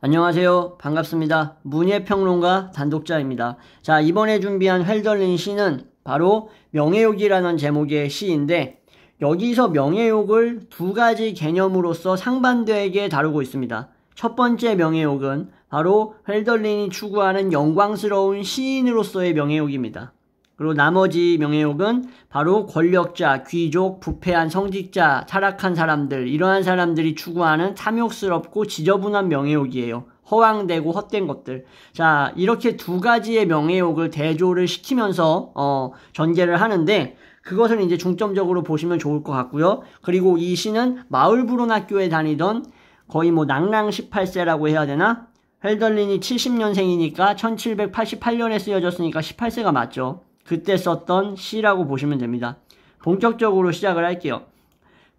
안녕하세요. 반갑습니다. 문예평론가 단독자입니다. 자, 이번에 준비한 헬덜린 시는 바로 명예욕이라는 제목의 시인데, 여기서 명예욕을 두 가지 개념으로서 상반되게 다루고 있습니다. 첫 번째 명예욕은 바로 헬덜린이 추구하는 영광스러운 시인으로서의 명예욕입니다. 그리고 나머지 명예욕은 바로 권력자, 귀족, 부패한 성직자, 타락한 사람들, 이러한 사람들이 추구하는 탐욕스럽고 지저분한 명예욕이에요. 허황되고 헛된 것들. 자, 이렇게 두 가지의 명예욕을 대조를 시키면서 전개를 하는데, 그것을 이제 중점적으로 보시면 좋을 것 같고요. 그리고 이 시는 마을브룬학교에 다니던 거의 낭랑 18세라고 해야 되나? 헬덜린이 70년생이니까 1788년에 쓰여졌으니까 18세가 맞죠. 그때 썼던 시라고 보시면 됩니다. 본격적으로 시작을 할게요.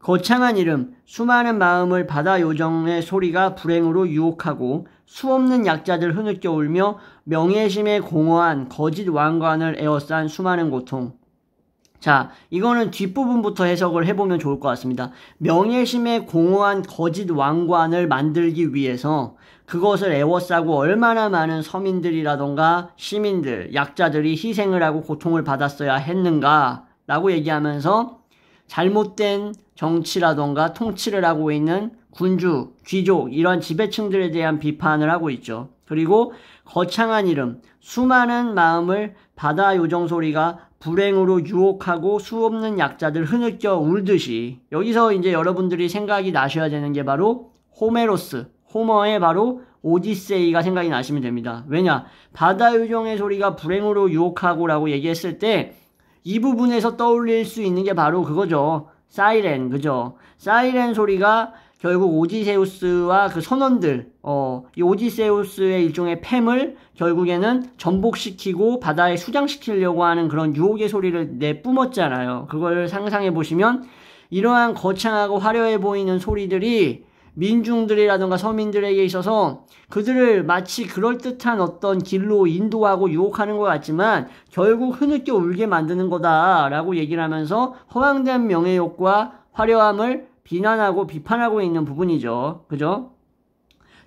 거창한 이름, 수많은 마음을 바다 요정의 소리가 불행으로 유혹하고 수없는 약자들 흐느껴 울며 명예심에 공허한 거짓 왕관을 에워싼 수많은 고통. 자, 이거는 뒷부분부터 해석을 해보면 좋을 것 같습니다. 명예심에 공허한 거짓 왕관을 만들기 위해서 그것을 애워싸고 얼마나 많은 서민들이라던가 시민들, 약자들이 희생을 하고 고통을 받았어야 했는가 라고 얘기하면서 잘못된 정치라던가 통치를 하고 있는 군주, 귀족, 이런 지배층들에 대한 비판을 하고 있죠. 그리고 거창한 이름, 수많은 마음을 바다 요정 소리가 불행으로 유혹하고 수없는 약자들 흐느껴 울듯이, 여기서 이제 여러분들이 생각이 나셔야 되는 게 바로 호머의 바로 오디세이가 생각이 나시면 됩니다. 왜냐? 바다 요정의 소리가 불행으로 유혹하고 라고 얘기했을 때 이 부분에서 떠올릴 수 있는 게 바로 그거죠. 사이렌, 그죠? 사이렌 소리가 결국 오디세우스와 그 선원들, 이 오디세우스의 일종의 팸을 결국에는 전복시키고 바다에 수장시키려고 하는 그런 유혹의 소리를 내뿜었잖아요. 그걸 상상해 보시면 이러한 거창하고 화려해 보이는 소리들이 민중들이라든가 서민들에게 있어서 그들을 마치 그럴듯한 어떤 길로 인도하고 유혹하는 것 같지만 결국 흐느껴 울게 만드는 거다라고 얘기를 하면서 허황된 명예욕과 화려함을 비난하고 비판하고 있는 부분이죠. 그죠?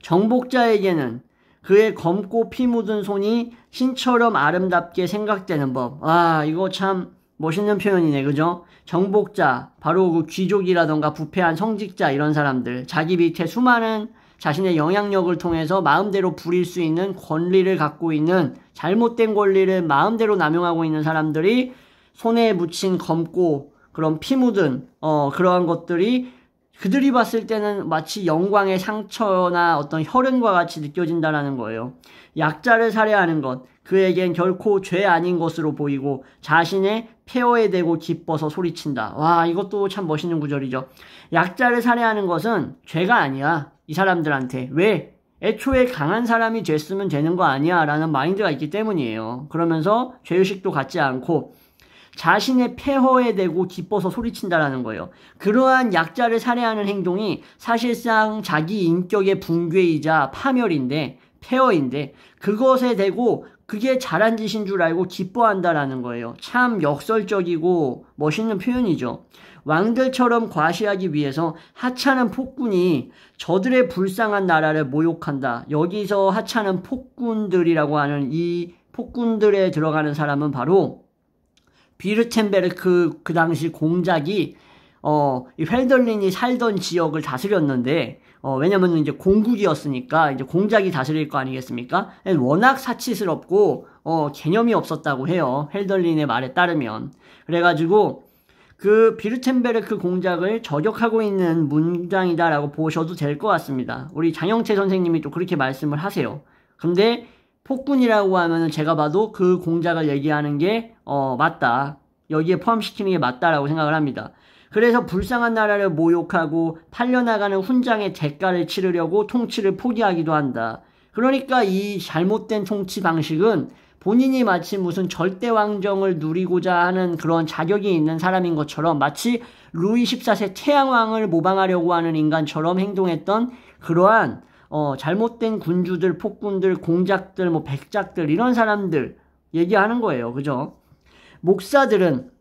정복자에게는 그의 검고 피 묻은 손이 신처럼 아름답게 생각되는 법. 아, 이거 참 멋있는 표현이네. 그죠? 정복자, 바로 그 귀족이라던가 부패한 성직자, 이런 사람들, 자기 밑에 수많은 자신의 영향력을 통해서 마음대로 부릴 수 있는 권리를 갖고 있는, 잘못된 권리를 마음대로 남용하고 있는 사람들이 손에 묻힌 검고 그런 피 묻은 그러한 것들이 그들이 봤을 때는 마치 영광의 상처나 어떤 혈흔과 같이 느껴진다는 거예요. 약자를 살해하는 것, 그에겐 결코 죄 아닌 것으로 보이고 자신의 폐허에 대고 기뻐서 소리친다. 와, 이것도 참 멋있는 구절이죠. 약자를 살해하는 것은 죄가 아니야. 이 사람들한테. 왜? 애초에 강한 사람이 죄쓰면 되는 거 아니야 라는 마인드가 있기 때문이에요. 그러면서 죄의식도 갖지 않고 자신의 폐허에 대고 기뻐서 소리친다라는 거예요. 그러한 약자를 살해하는 행동이 사실상 자기 인격의 붕괴이자 파멸인데, 폐허인데, 그것에 대고 그게 잘한 짓인 줄 알고 기뻐한다라는 거예요. 참 역설적이고 멋있는 표현이죠. 왕들처럼 과시하기 위해서 하찮은 폭군이 저들의 불쌍한 나라를 모욕한다. 여기서 하찮은 폭군들이라고 하는 이 폭군들에 들어가는 사람은 바로 비르텐베르크 그 당시 공작이 이 헬덜린이 살던 지역을 다스렸는데, 왜냐면 이제 공국이었으니까 이제 공작이 다스릴 거 아니겠습니까? 워낙 사치스럽고 개념이 없었다고 해요. 헬덜린의 말에 따르면. 그래가지고 그 비르텐베르크 공작을 저격하고 있는 문장이다라고 보셔도 될 것 같습니다. 우리 장영채 선생님이 또 그렇게 말씀을 하세요. 근데 폭군이라고 하면은 제가 봐도 그 공작을 얘기하는 게 맞다. 여기에 포함시키는 게 맞다라고 생각을 합니다. 그래서 불쌍한 나라를 모욕하고 팔려나가는 훈장의 대가를 치르려고 통치를 포기하기도 한다. 그러니까 이 잘못된 통치 방식은 본인이 마치 무슨 절대 왕정을 누리고자 하는 그런 자격이 있는 사람인 것처럼, 마치 루이 14세 태양왕을 모방하려고 하는 인간처럼 행동했던 그러한 잘못된 군주들, 폭군들, 공작들, 백작들, 이런 사람들 얘기하는 거예요. 그죠? 목사들은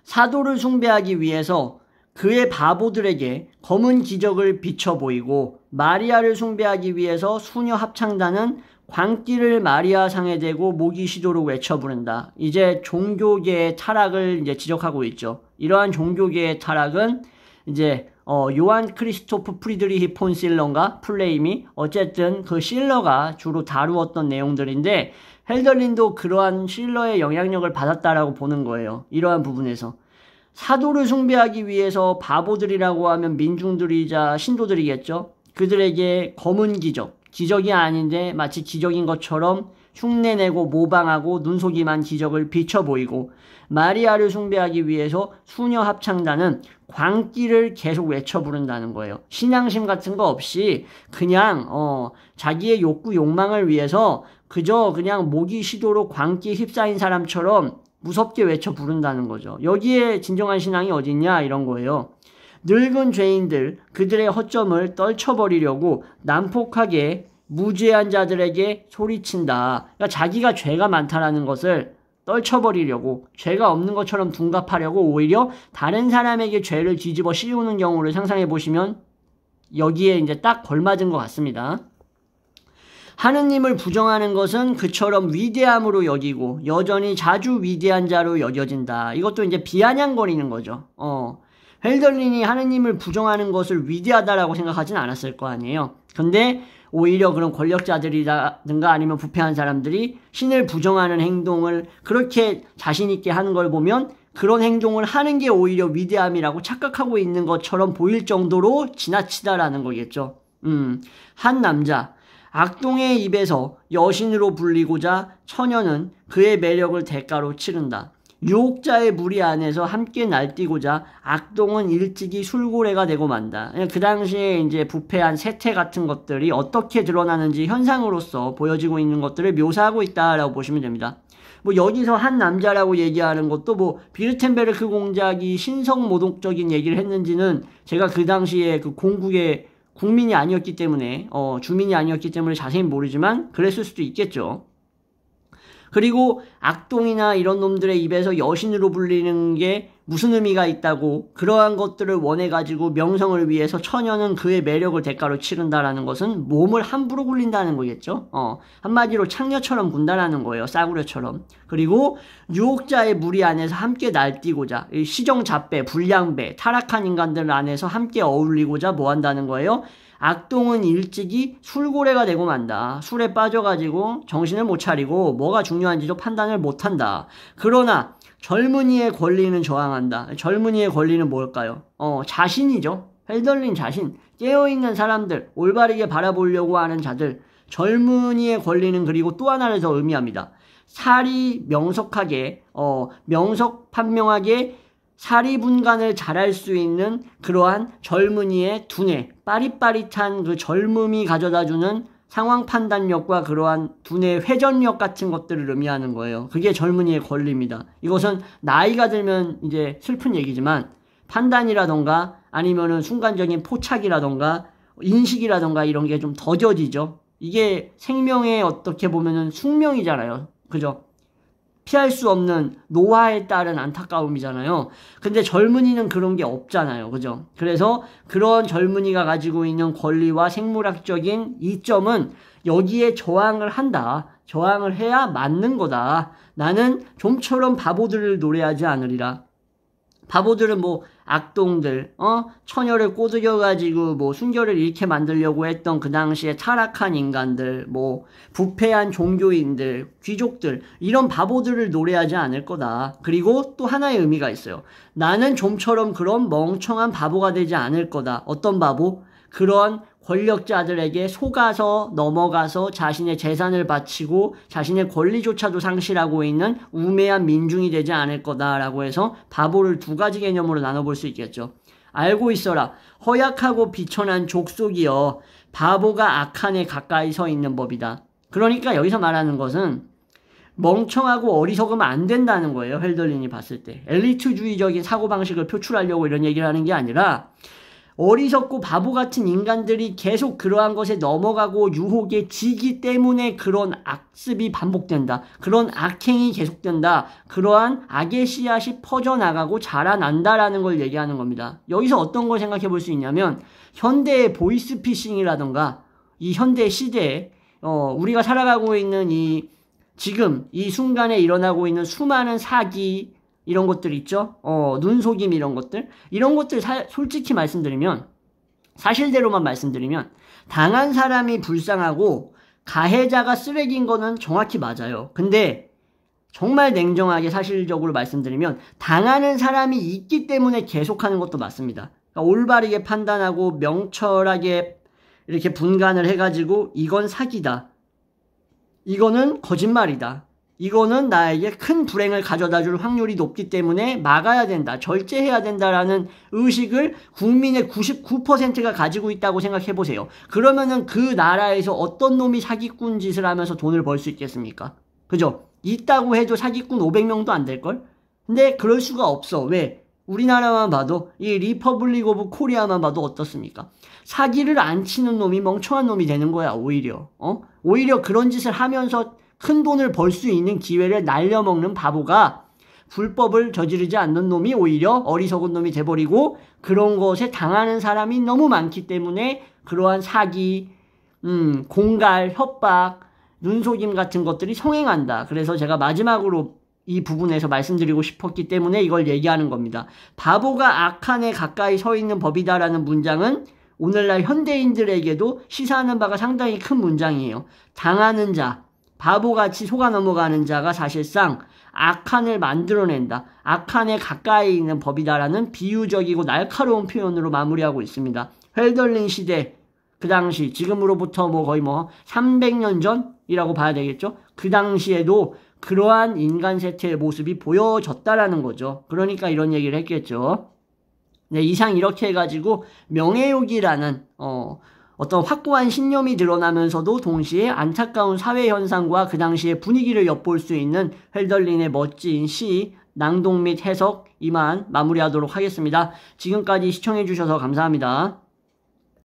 사도를 숭배하기 위해서 그의 바보들에게 검은 기적을 비춰 보이고 마리아를 숭배하기 위해서 수녀 합창단은 광기를 마리아 상에 대고 모기 시도로 외쳐 부른다. 이제 종교계의 타락을 이제 지적하고 있죠. 이러한 종교계의 타락은 이제 요한 크리스토프 프리드리히 폰 실러인가 플레임이 어쨌든 그 실러가 주로 다루었던 내용들인데 헬덜린도 그러한 실러의 영향력을 받았다라고 보는 거예요. 이러한 부분에서. 사도를 숭배하기 위해서 바보들이라고 하면 민중들이자 신도들이겠죠. 그들에게 검은 기적이 아닌데 마치 기적인 것처럼 흉내내고 모방하고 눈속임한 기적을 비춰 보이고 마리아를 숭배하기 위해서 수녀 합창단은 광기를 계속 외쳐 부른다는 거예요. 신앙심 같은 거 없이 그냥 자기의 욕구 욕망을 위해서 그저 그냥 모기 시도로 광기에 휩싸인 사람처럼 무섭게 외쳐 부른다는 거죠. 여기에 진정한 신앙이 어딨냐 이런 거예요. 늙은 죄인들 그들의 허점을 떨쳐버리려고 난폭하게 무죄한 자들에게 소리친다. 그러니까 자기가 죄가 많다라는 것을 떨쳐버리려고 죄가 없는 것처럼 둔갑하려고 오히려 다른 사람에게 죄를 뒤집어 씌우는 경우를 상상해 보시면 여기에 이제 딱 걸맞은 것 같습니다. 하느님을 부정하는 것은 그처럼 위대함으로 여기고 여전히 자주 위대한 자로 여겨진다. 이것도 이제 비아냥거리는 거죠. 헬덜린이 하느님을 부정하는 것을 위대하다라고 생각하진 않았을 거 아니에요. 근데 오히려 그런 권력자들이라든가 아니면 부패한 사람들이 신을 부정하는 행동을 그렇게 자신 있게 하는 걸 보면 그런 행동을 하는 게 오히려 위대함이라고 착각하고 있는 것처럼 보일 정도로 지나치다라는 거겠죠. 한 남자 악동의 입에서 여신으로 불리고자 처녀는 그의 매력을 대가로 치른다. 유혹자의 무리 안에서 함께 날뛰고자 악동은 일찍이 술고래가 되고 만다. 그 당시에 이제 부패한 세태 같은 것들이 어떻게 드러나는지 현상으로서 보여지고 있는 것들을 묘사하고 있다라고 보시면 됩니다. 뭐 여기서 한 남자라고 얘기하는 것도 뭐 비르텐베르크 공작이 신성모독적인 얘기를 했는지는 제가 그 당시에 그 공국의 국민이 아니었기 때문에 주민이 아니었기 때문에 자세히 모르지만 그랬을 수도 있겠죠. 그리고 악동이나 이런 놈들의 입에서 여신으로 불리는 게 무슨 의미가 있다고 그러한 것들을 원해가지고 명성을 위해서 처녀는 그의 매력을 대가로 치른다라는 것은 몸을 함부로 굴린다는 거겠죠. 한마디로 창녀처럼 군다라는 거예요. 싸구려처럼. 그리고 유혹자의 무리 안에서 함께 날뛰고자 시정잡배, 불량배, 타락한 인간들 안에서 함께 어울리고자 뭐 한다는 거예요? 악동은 일찍이 술고래가 되고 만다. 술에 빠져가지고 정신을 못 차리고 뭐가 중요한지도 판단을 못한다. 그러나 젊은이의 권리는 저항한다. 젊은이의 권리는 뭘까요? 자신이죠. 헬덜린 자신. 깨어있는 사람들, 올바르게 바라보려고 하는 자들. 젊은이의 권리는 그리고 또 하나를 더 의미합니다. 사리 명석하게, 명석판명하게 사리분간을 잘할 수 있는 그러한 젊은이의 두뇌, 빠릿빠릿한 그 젊음이 가져다주는 상황 판단력과 그러한 두뇌 회전력 같은 것들을 의미하는 거예요. 그게 젊은이의 권리입니다. 이것은 나이가 들면 이제 슬픈 얘기지만 판단이라던가 아니면은 순간적인 포착이라던가 인식이라던가 이런 게 좀 더뎌지죠. 이게 생명의 어떻게 보면은 숙명이잖아요. 그죠? 피할 수 없는 노화에 따른 안타까움이잖아요. 근데 젊은이는 그런 게 없잖아요. 그죠? 그래서 그런 젊은이가 가지고 있는 권리와 생물학적인 이점은 여기에 저항을 한다. 저항을 해야 맞는 거다. 나는 좀처럼 바보들을 노래하지 않으리라. 바보들은 뭐 악동들, 처녀를 꼬드겨가지고 뭐 순결을 잃게 만들려고 했던 그 당시에 타락한 인간들, 뭐 부패한 종교인들, 귀족들 이런 바보들을 노래하지 않을 거다. 그리고 또 하나의 의미가 있어요. 나는 좀처럼 그런 멍청한 바보가 되지 않을 거다. 어떤 바보? 그런 권력자들에게 속아서 넘어가서 자신의 재산을 바치고 자신의 권리조차도 상실하고 있는 우매한 민중이 되지 않을 거다라고 해서 바보를 두 가지 개념으로 나눠볼 수 있겠죠. 알고 있어라. 허약하고 비천한 족속이여 바보가 악한에 가까이 서 있는 법이다. 그러니까 여기서 말하는 것은 멍청하고 어리석으면 안 된다는 거예요. 헬덜린이 봤을 때. 엘리트주의적인 사고방식을 표출하려고 이런 얘기를 하는 게 아니라 어리석고 바보 같은 인간들이 계속 그러한 것에 넘어가고 유혹에 지기 때문에 그런 악습이 반복된다. 그런 악행이 계속된다. 그러한 악의 씨앗이 퍼져나가고 자라난다라는 걸 얘기하는 겁니다. 여기서 어떤 걸 생각해 볼 수 있냐면 현대의 보이스피싱이라던가 이 현대 시대에 우리가 살아가고 있는 지금 이 순간에 일어나고 있는 수많은 사기 이런 것들 있죠. 눈속임 이런 것들 솔직히 말씀드리면 사실대로만 말씀드리면 당한 사람이 불쌍하고 가해자가 쓰레기인 거는 정확히 맞아요. 근데 정말 냉정하게 사실적으로 말씀드리면 당하는 사람이 있기 때문에 계속하는 것도 맞습니다. 그러니까 올바르게 판단하고 명철하게 이렇게 분간을 해가지고 이건 사기다. 이거는 거짓말이다. 이거는 나에게 큰 불행을 가져다 줄 확률이 높기 때문에 막아야 된다. 절제해야 된다라는 의식을 국민의 99%가 가지고 있다고 생각해 보세요. 그러면은 그 나라에서 어떤 놈이 사기꾼 짓을 하면서 돈을 벌 수 있겠습니까? 그죠? 있다고 해도 사기꾼 500명도 안 될걸? 근데 그럴 수가 없어. 왜? 우리나라만 봐도 이 리퍼블릭 오브 코리아만 봐도 어떻습니까? 사기를 안 치는 놈이 멍청한 놈이 되는 거야. 오히려 오히려 그런 짓을 하면서 큰 돈을 벌 수 있는 기회를 날려먹는 바보가 불법을 저지르지 않는 놈이 오히려 어리석은 놈이 돼버리고 그런 것에 당하는 사람이 너무 많기 때문에 그러한 사기, 공갈, 협박, 눈속임 같은 것들이 성행한다. 그래서 제가 마지막으로 이 부분에서 말씀드리고 싶었기 때문에 이걸 얘기하는 겁니다. 바보가 악한에 가까이 서 있는 법이다라는 문장은 오늘날 현대인들에게도 시사하는 바가 상당히 큰 문장이에요. 당하는 자, 바보같이 속아 넘어가는 자가 사실상 악한을 만들어낸다. 악한에 가까이 있는 법이다라는 비유적이고 날카로운 표현으로 마무리하고 있습니다. 헬덜린 시대, 그 당시, 지금으로부터 거의 300년 전이라고 봐야 되겠죠? 그 당시에도 그러한 인간 세태의 모습이 보여졌다라는 거죠. 그러니까 이런 얘기를 했겠죠. 네, 이상 이렇게 해가지고 명예욕이라는 어떤 확고한 신념이 드러나면서도 동시에 안타까운 사회 현상과 그 당시의 분위기를 엿볼 수 있는 헬덜린의 멋진 시, 낭독 및 해석 이만 마무리하도록 하겠습니다. 지금까지 시청해주셔서 감사합니다.